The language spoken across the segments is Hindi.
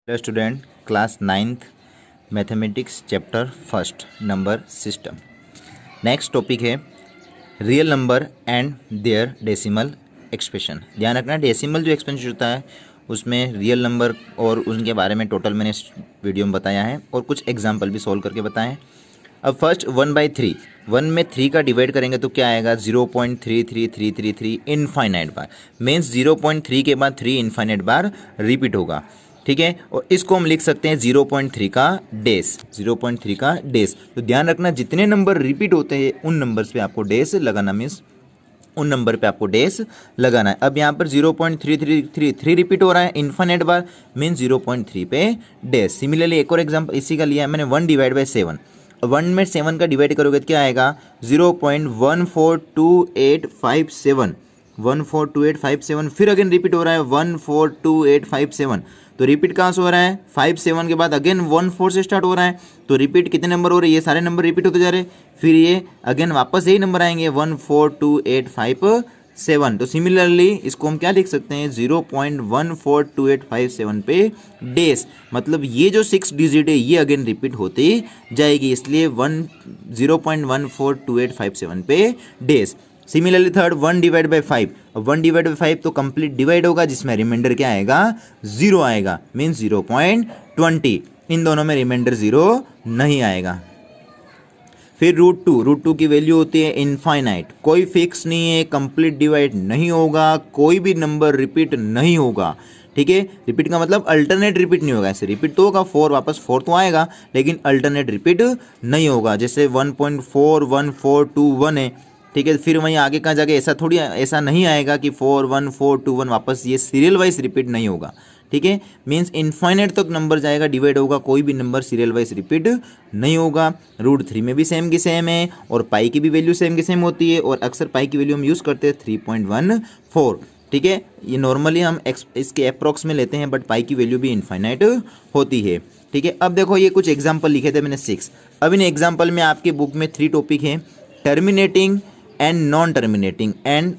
Hello student, class 9th mathematics chapter first number system. Next topic है real number and their decimal expression. ध्यान रखना, डेसिमल जो एक्सप्रेशन होता है उसमें रियल नंबर और उनके बारे में टोटल मैंने इस वीडियो में बताया है और कुछ एग्जांपल भी सॉल्व करके बताए हैं। अब फर्स्ट 1/3, 1 में 3 का डिवाइड करेंगे तो क्या आएगा 0.33333 इनफाइनाइट बार। मीन्स 0.3 के बाद 3 इनफाइनाइट बार रिपीट होगा। ठीक है, और इसको हम लिख सकते हैं 0.3 का डेस, 0.3 का डेस। तो ध्यान रखना, जितने नंबर रिपीट होते हैं उन नंबर्स पे आपको डेस लगाना, मीन्स उन नंबर पे आपको डेस लगाना है। अब यहाँ पर 0.3333 रिपीट हो रहा है इनफाइनाइट बार, मीन्स 0.3 पे डेस। सिमिलरली एक और एग्जाम्पल इसी का लिया है मैंने, 1/7। 1 में 7 का डिवाइड करोगे तो क्या आएगा 0.142857, 142857। फिर अगेन रिपीट हो रहा है 142857। तो रिपीट कहाँ से हो रहा है 57 के बाद अगेन 14 से स्टार्ट हो रहा है। तो रिपीट कितने नंबर हो रहे हैं, ये सारे नंबर रिपीट होते जा रहे हैं। फिर ये अगेन वापस यही नंबर आएंगे 142857। तो सिमिलरली इसको हम क्या लिख सकते हैं 0.142857 पे डेस, मतलब ये जो 6 डिजिट है ये अगेन रिपीट होती जाएगी, इसलिए 0.142857 पे डेस। सिमिलरली थर्ड 1/5, 1/5 तो कंप्लीट डिवाइड होगा जिसमें रिमाइंडर क्या आएगा 0 आएगा, मीन्स 0.20। इन दोनों में रिमाइंडर 0 नहीं आएगा। फिर √2 की वैल्यू होती है इनफाइनाइट, कोई फिक्स नहीं है, कंप्लीट डिवाइड नहीं होगा, कोई भी नंबर रिपीट नहीं होगा। ठीक है, रिपीट का मतलब अल्टरनेट रिपीट नहीं होगा। ऐसे रिपीट तो होगा 4 वापस 4 तो आएगा, लेकिन अल्टरनेट रिपीट नहीं होगा। जैसे 1.41421 है, ठीक है, फिर वहीं आगे कहाँ जाके ऐसा थोड़ी, ऐसा नहीं आएगा कि 41421 वापस, ये सीरियल वाइज रिपीट नहीं होगा। ठीक है, मीन्स इनफाइनाइट तक नंबर जाएगा, डिवाइड होगा, कोई भी नंबर सीरियल वाइज रिपीट नहीं होगा। √3 में भी सेम की सेम है और पाई की भी वैल्यू सेम की सेम होती है, और अक्सर पाई की वैल्यू हम यूज़ करते हैं 3.14। ठीक है, ये नॉर्मली हम इसके अप्रॉक्स में लेते हैं, बट पाई की वैल्यू भी इनफाइनाइट होती है। ठीक है, अब देखो ये कुछ एग्जाम्पल लिखे थे मैंने 6। अब इन एग्जाम्पल में आपके बुक में 3 टॉपिक हैं, terminating and non terminating and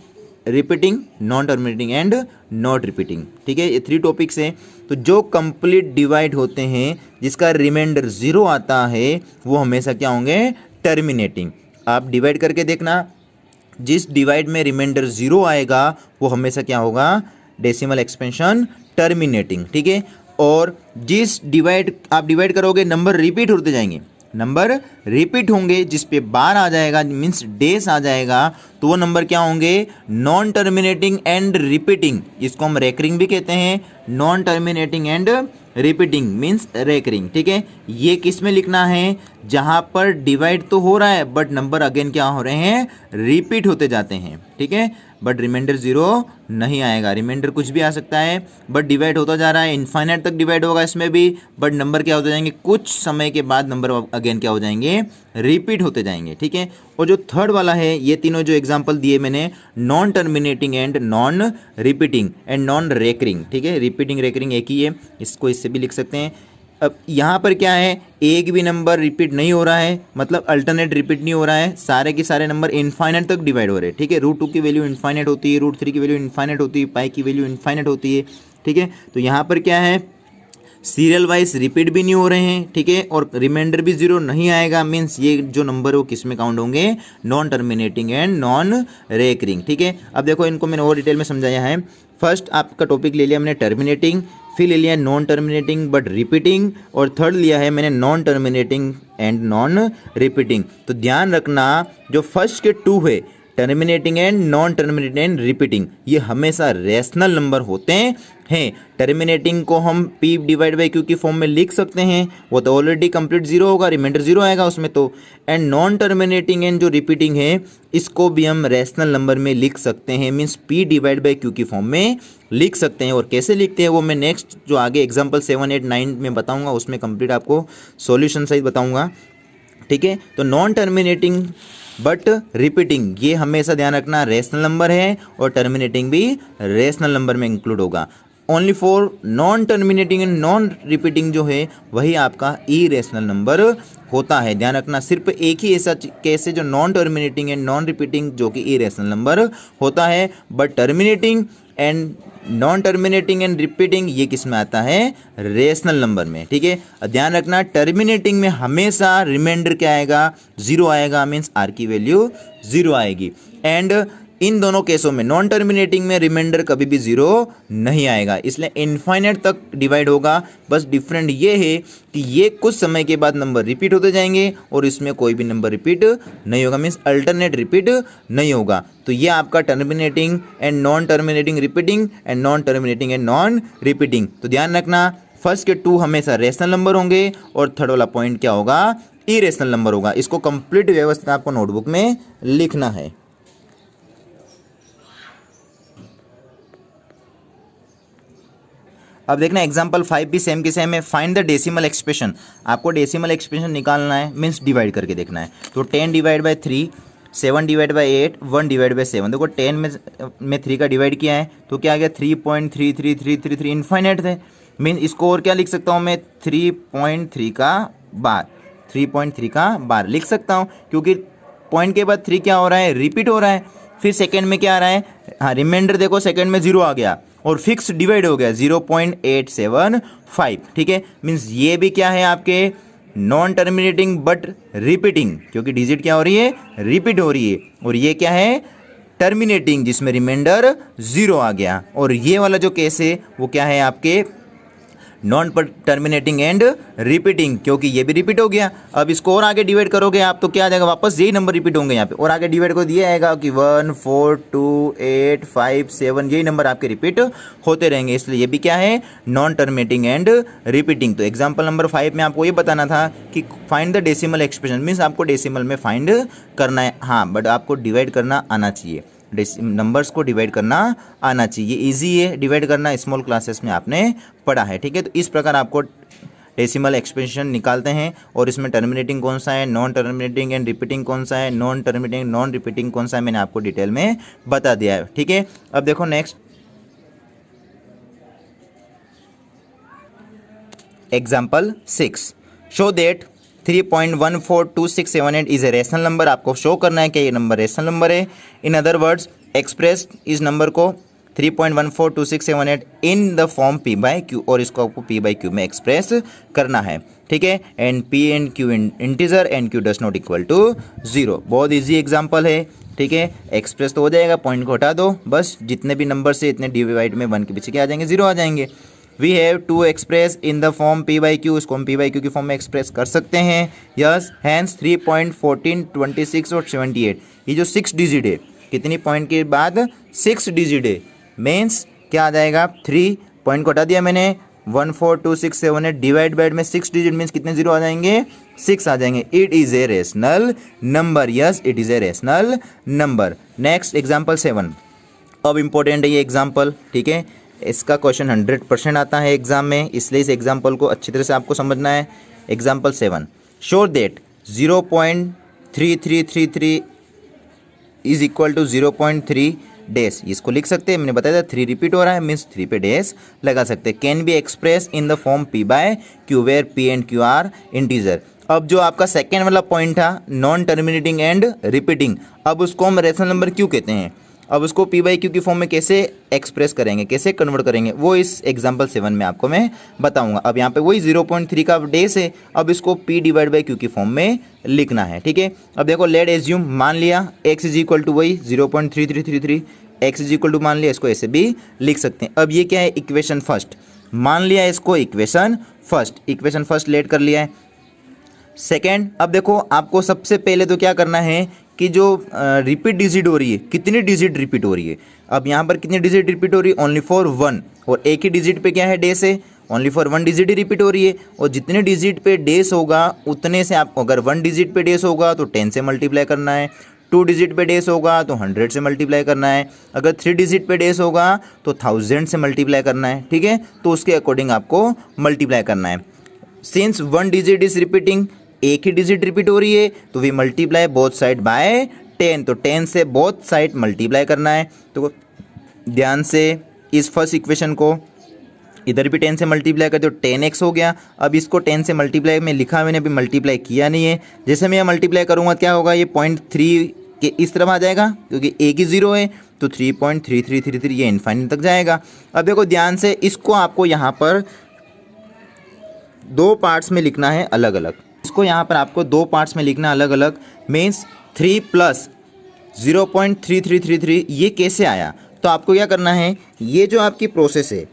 repeating, non terminating and not repeating. ठीक है, ये 3 टॉपिक्स हैं। तो जो कंप्लीट डिवाइड होते हैं जिसका रिमाइंडर 0 आता है वो हमेशा क्या होंगे टर्मिनेटिंग। आप डिवाइड करके देखना, जिस डिवाइड में रिमाइंडर 0 आएगा वो हमेशा क्या होगा डेसिमल एक्सपेंशन टर्मिनेटिंग। ठीक है, और जिस डिवाइड आप डिवाइड करोगे नंबर रिपीट होते जाएंगे, नंबर रिपीट होंगे, जिस पे बार आ जाएगा मीन्स डेस आ जाएगा, तो वो नंबर क्या होंगे नॉन टर्मिनेटिंग एंड रिपीटिंग। इसको हम रेकरिंग भी कहते हैं, non terminating and repeating means recurring. ठीक है, ये किस में लिखना है जहां पर डिवाइड तो हो रहा है बट नंबर अगेन क्या हो रहे हैं रिपीट होते जाते हैं। ठीक है, बट रिमाइंडर 0 नहीं आएगा, रिमाइंडर कुछ भी आ सकता है, बट डिवाइड होता जा रहा है, इनफाइनाइट तक डिवाइड होगा इसमें भी, बट नंबर क्या होते जाएंगे कुछ समय के बाद नंबर अगेन क्या हो जाएंगे रिपीट होते जाएंगे। ठीक है, और जो थर्ड वाला है, ये तीनों जो एग्जांपल दिए मैंने, non terminating and non repeating and non recurring. ठीक है, रिपीटिंग रेकरिंग एक ही है, इसको इससे भी लिख सकते हैं। अब यहाँ पर क्या है, एक भी नंबर रिपीट नहीं हो रहा है, मतलब अल्टरनेट रिपीट नहीं हो रहा है, सारे के सारे नंबर इनफाइनाइट तक डिवाइड हो रहे हैं। ठीक है, √2 की वैल्यू इनफाइनाइट होती है, √3 की वैल्यू इनफाइनाइट होती है, पाई की वैल्यू इनफाइनाइट होती है। ठीक है, तो यहाँ पर क्या है सीरियल वाइज रिपीट भी नहीं हो रहे हैं। ठीक है, और रिमाइंडर भी 0 नहीं आएगा, मीन्स ये जो नंबर है वो किस में काउंट होंगे non terminating and non recurring. ठीक है, अब देखो इनको मैंने और डिटेल में समझाया है। फर्स्ट आपका टॉपिक ले लिया मैंने टर्मिनेटिंग, फिर ले लिया नॉन टर्मिनेटिंग बट रिपीटिंग, और थर्ड लिया है मैंने non terminating and non repeating. तो ध्यान रखना, जो फर्स्ट के 2 है terminating and non terminating and repeating, ये हमेशा रेशनल नंबर होते हैं। टर्मिनेटिंग को हम p/q की फॉर्म में लिख सकते हैं, वो तो ऑलरेडी कंप्लीट 0 होगा, रिमाइंडर 0 आएगा उसमें तो। एंड नॉन टर्मिनेटिंग एंड जो रिपीटिंग है इसको भी हम रेशनल नंबर में लिख सकते हैं, मीन्स p/q की फॉर्म में लिख सकते हैं। और कैसे लिखते हैं वो मैं नेक्स्ट जो आगे एग्जाम्पल 7, 8, 9 में बताऊँगा, उसमें कंप्लीट आपको सॉल्यूशन सहित बताऊँगा। ठीक है, तो नॉन टर्मिनेटिंग बट रिपीटिंग ये हमेशा ध्यान रखना रेशनल नंबर है, और टर्मिनेटिंग भी रेशनल नंबर में इंक्लूड होगा। Only for non terminating and non repeating जो है वही आपका इरेशनल नंबर होता है। ध्यान रखना, सिर्फ एक ही ऐसा केस है जो non terminating and non repeating जो कि इरेशनल नंबर होता है, but terminating and non terminating and repeating ये किस में आता है, रेशनल नंबर में। ठीक है, ध्यान रखना टर्मिनेटिंग में हमेशा रिमाइंडर क्या आएगा, जीरो आएगा, मीन्स आर की वैल्यू जीरो आएगी। एंड इन दोनों केसों में नॉन टर्मिनेटिंग में रिमाइंडर कभी भी जीरो नहीं आएगा, इसलिए इनफाइनाइट तक डिवाइड होगा। बस डिफरेंट ये है कि ये कुछ समय के बाद नंबर रिपीट होते जाएंगे और इसमें कोई भी नंबर रिपीट नहीं होगा, मीन्स अल्टरनेट रिपीट नहीं होगा। तो ये आपका terminating and non terminating repeating and non terminating and non repeating. तो ध्यान रखना फर्स्ट के टू हमेशा रेशनल नंबर होंगे और थर्ड वाला पॉइंट क्या होगा, इरेशनल नंबर होगा। इसको कंप्लीट व्यवस्थित आपको नोटबुक में लिखना है। अब देखना एग्जाम्पल 5 भी सेम के सेम है। फाइंड द डेसिमल एक्सप्रेशन, आपको डेसिमल एक्सप्रेशन निकालना है, मीन्स डिवाइड करके देखना है। तो 10 divide by 3, 7 divide by 8, 1 divide by 7। देखो 10 में 3 का डिवाइड किया है तो क्या आ गया 3.33333 इनफाइनाइट है। मीन इसको और क्या लिख सकता हूँ मैं, 3.3 का बार, 3.3 का बार लिख सकता हूँ, क्योंकि पॉइंट के बाद 3 क्या हो रहा है, रिपीट हो रहा है। फिर सेकेंड में क्या आ रहा है, हाँ रिमाइंडर देखो सेकेंड में 0 आ गया और फिक्स डिवाइड हो गया 0.875। ठीक है, मीन्स ये भी क्या है आपके नॉन टर्मिनेटिंग बट रिपीटिंग, क्योंकि डिजिट क्या हो रही है, रिपीट हो रही है। और ये क्या है, टर्मिनेटिंग जिसमें रिमाइंडर 0 आ गया। और ये वाला जो केस है वो क्या है आपके नॉन टर्मिनेटिंग एंड रिपीटिंग, क्योंकि ये भी रिपीट हो गया। अब इसको और आगे डिवाइड करोगे आप तो क्या आ जाएगा, वापस यही नंबर रिपीट होंगे यहाँ पे। और आगे डिवाइड को दिया आएगा कि 1, 4, 2, 8, 5, 7 यही नंबर आपके रिपीट होते रहेंगे, इसलिए ये भी क्या है, नॉन टर्मिनेटिंग एंड रिपीटिंग। तो एग्जाम्पल नंबर 5 में आपको ये बताना था कि find the decimal expression, means आपको डेसिमल में फाइंड करना है। हाँ, बट आपको डिवाइड करना आना चाहिए, नंबर्स को डिवाइड करना आना चाहिए। इजी है डिवाइड करना, स्मॉल क्लासेस में आपने पढ़ा है। ठीक है, तो इस प्रकार आपको डेसिमल एक्सप्रेशन निकालते हैं और इसमें टर्मिनेटिंग कौन सा है, नॉन टर्मिनेटिंग एंड रिपीटिंग कौन सा है, नॉन टर्मिनेटिंग नॉन रिपीटिंग कौन सा है, मैंने आपको डिटेल में बता दिया है। ठीक है, अब देखो next example 6, show that 3.142678 is a rational number. आपको शो करना है कि ये नंबर रेशनल नंबर है। इन अदर वर्ड्स एक्सप्रेस इस नंबर को 3.142678 in the form p by q, और इसको आपको पी बाई क्यू में एक्सप्रेस करना है। ठीक है, and p and q integer and q does not equal to 0। बहुत ईजी एग्जाम्पल है। ठीक है, एक्सप्रेस तो हो जाएगा, पॉइंट को हटा दो, बस जितने भी नंबर से इतने डिवाइड में 1 के पीछे क्या आ जाएंगे, 0 आ जाएंगे। We have to express in the form p by q, इसको हम पी बाई क्यू की फॉर्म में एक्सप्रेस कर सकते हैं। यस, हैंस 3.14, 26 और 78, ये जो 6 डिजिट है, कितनी पॉइंट के बाद 6 डिजिट है, मीन्स क्या आ जाएगा, 3 पॉइंट को हटा दिया मैंने, 142678 डिवाइड बाइड में 6 डिजिट मीन्स कितने 0 आ जाएंगे, 6 आ जाएंगे। It is a rational number. Yes, it is a rational number. Next example 7, अब इम्पोर्टेंट है ये एग्जाम्पल। ठीक है, इसका क्वेश्चन 100% आता है एग्जाम में, इसलिए इस एग्जाम्पल को अच्छी तरह से आपको समझना है। Example 7, show that 0.3333 is equal to 0.3 dash, इसको लिख सकते हैं, मैंने बताया था 3 रिपीट हो रहा है, मीन्स 3 पे डैश लगा सकते हैं। Can be express in the form p by q where p and q are integer. अब जो आपका सेकेंड वाला पॉइंट था नॉन टर्मिनेटिंग एंड रिपीटिंग, अब उसको हम रेशनल नंबर क्यों कहते हैं, अब उसको पी बाई क्यू की फॉर्म में कैसे एक्सप्रेस करेंगे, कैसे कन्वर्ट करेंगे, वो इस एग्जाम्पल 7 में आपको मैं बताऊंगा। अब यहाँ पे वही 0.3 का डेस है, अब इसको p डिवाइड बाई क्यू की फॉर्म में लिखना है। ठीक है, अब देखो लेट एज्यूम, मान लिया x इज इक्वल टू वही 0.3333, x इज इक्वल टू मान लिया, इसको ऐसे भी लिख सकते हैं। अब ये क्या है, इक्वेशन फर्स्ट, मान लिया इसको इक्वेशन फर्स्ट लेट कर लिया है। सेकेंड, अब देखो आपको सबसे पहले तो क्या करना है कि जो रिपीट डिजिट हो रही है, कितनी डिजिट रिपीट हो रही है। अब यहाँ पर कितनी डिजिट रिपीट हो रही है, ओनली फॉर 1, और एक ही डिजिट पे क्या है, डेस है, only for 1 digit he repeat हो रही है। और जितने डिजिट पे डेस होगा उतने से आप, अगर 1 डिजिट पे डेस होगा तो 10 से मल्टीप्लाई करना है, 2 डिजिट पे डेस होगा तो 100 से मल्टीप्लाई करना है, अगर 3 डिजिट पे डेस होगा तो 1000 से मल्टीप्लाई करना है। ठीक है, तो उसके अकॉर्डिंग आपको मल्टीप्लाई करना है। सिंस 1 डिजिट इज रिपीटिंग, एक ही डिजिट रिपीट हो रही है, तो we multiply both side by 10, तो 10 से बोथ साइड मल्टीप्लाई करना है। तो ध्यान से इस फर्स्ट इक्वेशन को इधर भी 10 से मल्टीप्लाई कर दो 10x हो गया। अब इसको 10 से मल्टीप्लाई में लिखा, मैंने अभी मल्टीप्लाई किया नहीं है। जैसे मैं मल्टीप्लाई करूँगा क्या होगा, ये 0.3 के इस तरफ आ जाएगा क्योंकि एक ही जीरो है, तो 3.3333 ये इनफाइनाइट तक जाएगा। अब देखो ध्यान से, इसको आपको यहाँ पर दो पार्ट्स में लिखना है अलग अलग। इसको यहाँ पर आपको दो पार्ट्स में लिखना अलग अलग, मीन्स 3 प्लस 0.3333 ये कैसे आया। तो आपको क्या करना है, ये जो आपकी प्रोसेस है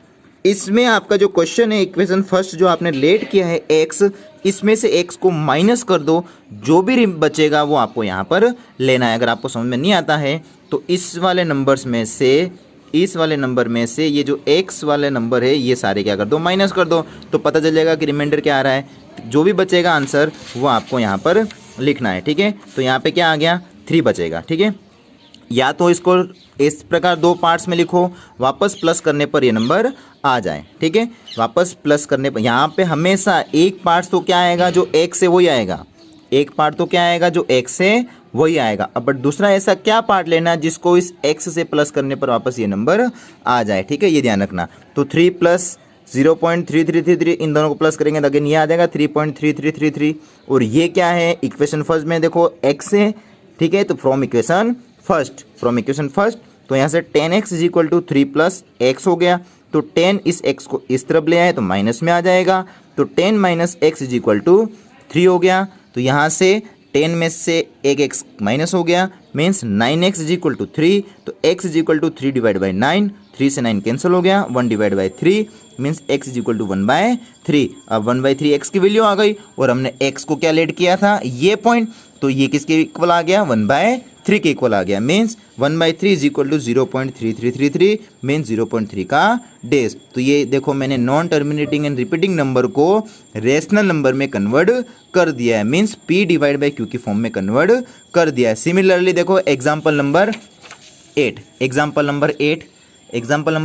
इसमें आपका जो क्वेश्चन है, इक्वेशन फर्स्ट जो आपने लेट किया है x, इसमें से x को माइनस कर दो, जो भी बचेगा वो आपको यहाँ पर लेना है। अगर आपको समझ में नहीं आता है तो इस वाले नंबर्स में से, इस वाले नंबर में से ये जो x वाले नंबर है ये सारे क्या कर दो, माइनस कर दो, तो पता चल जाएगा कि रिमाइंडर क्या आ रहा है। जो भी बचेगा आंसर वो आपको यहाँ पर लिखना है, ठीक है। तो यहाँ पे क्या आ गया, 3 बचेगा, ठीक है। या तो इसको इस प्रकार दो पार्ट्स में लिखो, वापस प्लस करने पर ये नंबर आ जाए, ठीक है। वापस प्लस करने पर यहाँ पे हमेशा एक पार्ट तो क्या आएगा, जो x से वही आएगा, एक पार्ट तो क्या आएगा, जो x से वही आएगा। अब बट दूसरा ऐसा क्या पार्ट लेना जिसको इस x से प्लस करने पर वापस ये नंबर आ जाए, ठीक है, ये ध्यान रखना। तो 3 प्लस 0.3333 इन दोनों को प्लस करेंगे तो अगेन ये आ जाएगा 3.3333। और ये क्या है, इक्वेशन फर्स्ट में देखो x है, ठीक है। तो फ्रॉम इक्वेशन फर्स्ट, तो यहाँ से 10x is equal to 3 plus x हो गया। तो 10 इस x को इस तरफ ले आए तो माइनस में आ जाएगा, तो 10 minus x is equal to 3 हो गया। तो यहाँ से 10 में से एक x माइनस हो गया, means 9x is equal to 3। तो x is equal to 3 divide by 9, 3 से 9 कैंसिल हो गया, 1 divide by 3 means x is equal to 1/3। अब 1/3 x की वैल्यू आ गई और हमने x को क्या लेट किया था, ये पॉइंट, तो ये किसके इक्वल आ गया, 1/3 के इक्वल आ गया, means 1/3 is equal to 0.3333 means 0.3 का डेज। तो ये देखो मैंने non terminating and repeating number को रेशनल नंबर में कन्वर्ट कर दिया है, means p divide by q की फॉर्म में कन्वर्ट कर दिया है। सिमिलरली देखो एग्जाम्पल नंबर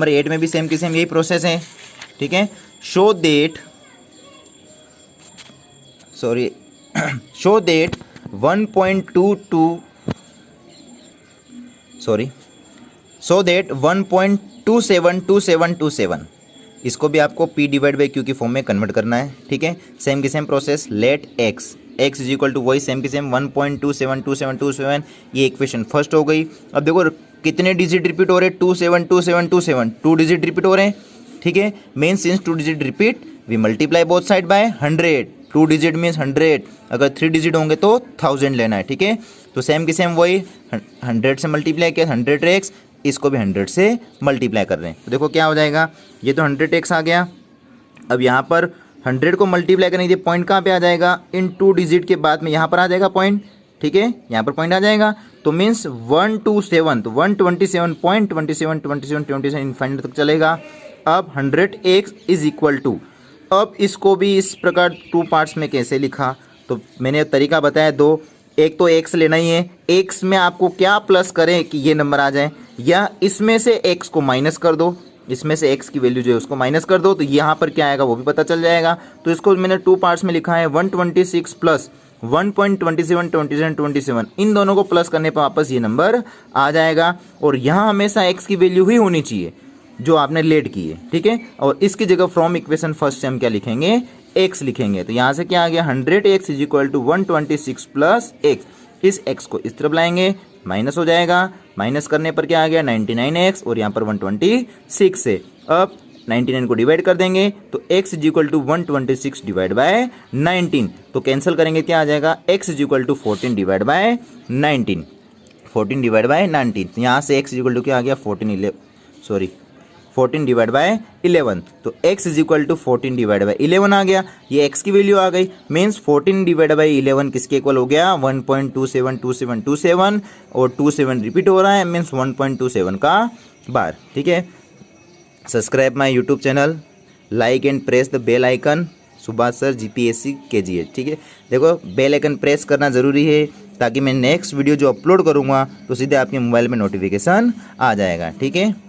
8 में भी सेम की सेम यही प्रोसेस है, ठीक है। शो दैट 1.272727, इसको भी आपको p डिवाइड बाई q की फॉर्म में कन्वर्ट करना है, ठीक है। सेम की same process, let x is equal to वही सेम की सेम 1.272727, ये इक्वेशन फर्स्ट हो गई। अब देखो कितने डिजिट रिपीट हो रहे हैं, 272727, 2 डिजिट रिपीट हो रहे हैं, ठीक है। Main since 2 digit repeat we multiply both side by 100, 2 digit means 100, अगर 3 डिजिट होंगे तो 1000 लेना है, ठीक है। तो सेम की सेम वही 100 से मल्टीप्लाई किया 100x, इसको भी 100 से मल्टीप्लाई कर रहे हैं। तो देखो क्या हो जाएगा, ये तो 100x आ गया। अब यहाँ पर 100 को मल्टीप्लाई करने के लिए पॉइंट कहाँ पे आ जाएगा, इन 2 डिजिट के बाद में यहाँ पर आ जाएगा पॉइंट, ठीक है, यहाँ पर पॉइंट आ जाएगा। तो मीन्स 127, तो 127.272727 इनफाइनाइट तक चलेगा। अब 100x इज इक्वल टू, अब इसको भी इस प्रकार 2 पार्ट्स में कैसे लिखा, तो मैंने तरीका बताया दो। एक तो x लेना ही है, x में आपको क्या प्लस करें कि ये नंबर आ जाए, या इसमें से x को माइनस कर दो, इसमें से x की वैल्यू जो है उसको माइनस कर दो, तो यहाँ पर क्या आएगा वो भी पता चल जाएगा। तो इसको मैंने 2 पार्ट्स में लिखा है, 126 प्लस 1.272727, इन दोनों को प्लस करने पर वापस ये नंबर आ जाएगा। और यहाँ हमेशा x की वैल्यू ही होनी चाहिए जो आपने लेट की है, ठीक है। और इसकी जगह फ्रॉम इक्वेशन फर्स्ट से हम क्या लिखेंगे, x लिखेंगे। तो यहाँ से क्या आ गया, 100x is equal to 126 plus x, इस x को इस तरफ लाएंगे, माइनस हो जाएगा, माइनस करने पर क्या आ गया 99x, और यहाँ पर 126 से अब 99 को डिवाइड कर देंगे, तो x is equal to 126 divide by 19, तो कैंसिल करेंगे क्या आ जाएगा, x is equal to 14 divide by 19, 14 divide by 19। यहाँ से x इज इक्वल टू क्या आ गया 14 डिवाइड बाय 11, तो x is equal to 14 divide by 11 आ गया, ये x की वैल्यू आ गई। मीन्स 14 डिवाइड बाय 11 किसके इक्वल हो गया, 1.272727, और 27 रिपीट हो रहा है, मीन्स 1.27 का बार, ठीक है। Subscribe my YouTube channel, like and press the bell icon, Subhash sir GPSC KGH, ठीक है। देखो बेल आइकन प्रेस करना ज़रूरी है ताकि मैं नेक्स्ट वीडियो जो अपलोड करूँगा तो सीधे आपके मोबाइल में नोटिफिकेशन आ जाएगा, ठीक है।